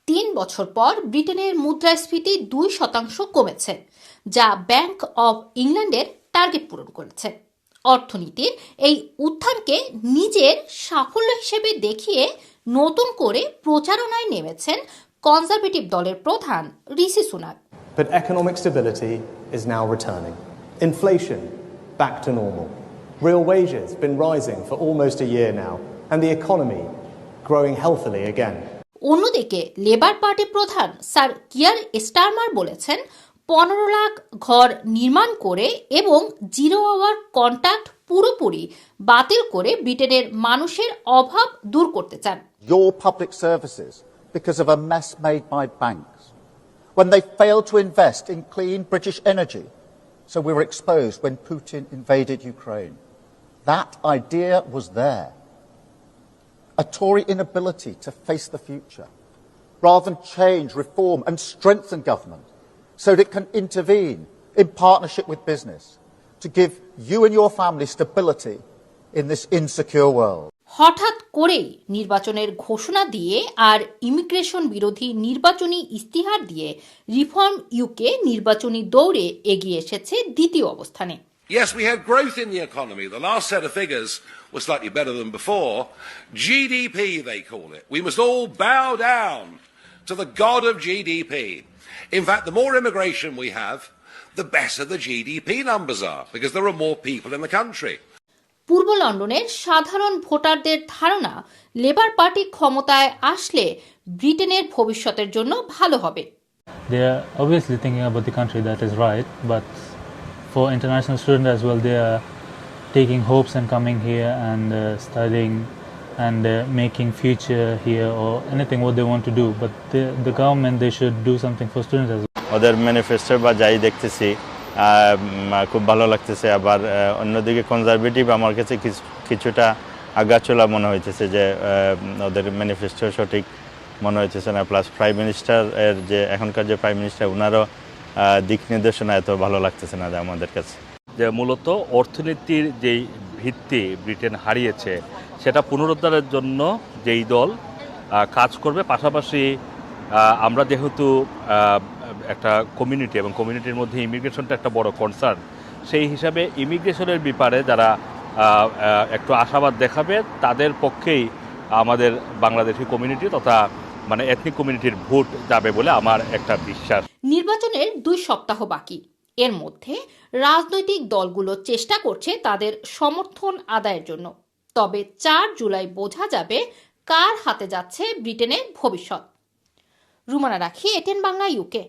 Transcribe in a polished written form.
3 বছর পর ব্রিটেনের মুদ্রাস্ফীতি 2% কমেছে, যা ব্যাংক অব ইংল্যান্ডের টার্গেট পূরণ করেছে। অর্থনীতির এই উত্থানকে নিজের সাফল্য হিসেবে দেখিয়ে নতুন করে প্রচারণায় নেমেছেন কনজারভেটিভ দলের প্রধান ঋষি Sunak. But economic stability is now returning. Inflation back to normal. Real wages been rising for almost a year now, and the economy growing healthily again. অন্যদিকে লেবার পার্টি প্রধান স্যার কিয়ার স্টারমার বলেছেন 15 লাখ ঘর নির্মাণ করে এবং zero hour contract পুরোপুরি বাতিল করে ব্রিটেনের মানুষের অভাব দূর করতে চান। Your public services because of a mess made by banks when they failed to invest in clean British energy, so we were exposed when Putin invaded Ukraine. That idea was there. A Tory inability to face the future, rather than change, reform and strengthen government so that it can intervene in partnership with business to give you and your family stability in this insecure world. হঠাৎ করেই নির্বাচনের ঘোষণা দিয়ে আর immigration বিরোধী নির্বাচনী ইস্তিহার দিয়ে reform UK নির্বাচনী দৌড়ে এগিয়ে এসেছে দ্বিতীয় অবস্থানে। Yes, we had growth in the economy. The last set of figures was slightly better than before. GDP, they call it. We must all bow down to the god of GDP. In fact, the more immigration we have, the better the GDP numbers are, because there are more people in the country. পূর্ব লন্ডনের সাধারণ ভোটারদের ধারণা labour party ক্ষমতায় আসলে ব্রিটেনের ভবিষ্যতের জন্য ভালো হবে। They are obviously thinking about the country, that is right, but for international students as well, they are taking hopes and coming here and studying and making future here or anything what they want to do. But the government, they should do something for students as well. ওদের manifesto বা যাই দেখতেছি খুব ভালো লাগতেছে। আবার অন্যদিকে conservative আমার কাছে কিছুটা আগাচোলা মনে হইতেছে, যে ওদের ম্যানিফেস্টো সঠিক মনে হইতেছে না। প্লাস প্রাইম মিনিস্টার এর যে এখনকার যে প্রাইম মিনিস্টার, ওনারও দিক নির্দেশনা এত ভালো লাগতেছে না আমাদের কাছে। যে মূলত অর্থনীতির যেই ভিত্তি ব্রিটেন হারিয়েছে সেটা পুনরুদ্ধারের জন্য যেই দল কাজ করবে, পাশাপাশি আমরা যেহেতু একটা কমিউনিটি এবং কমিউনিটির মধ্যে ইমিগ্রেশনটা একটা বড় কনসার্ন, সেই হিসাবে ইমিগ্রেশনের ব্যাপারে যারা একটু আশাবাদ দেখাবে তাদের পক্ষেই আমাদের বাংলাদেশি কমিউনিটি তথা মানে এথনিক কমিউনিটির ভোট যাবে বলে আমার একটা বিশ্বাস। নির্বাচনের 2 সপ্তাহ বাকি। এর মধ্যে রাজনৈতিক দলগুলো চেষ্টা করছে তাদের সমর্থন আদায়ের জন্য। তবে 4 জুলাই বোঝা যাবে কার হাতে যাচ্ছে ব্রিটেনের ভবিষ্যৎ। রুমানা রাখি, এটিএন বাংলা, ইউকে।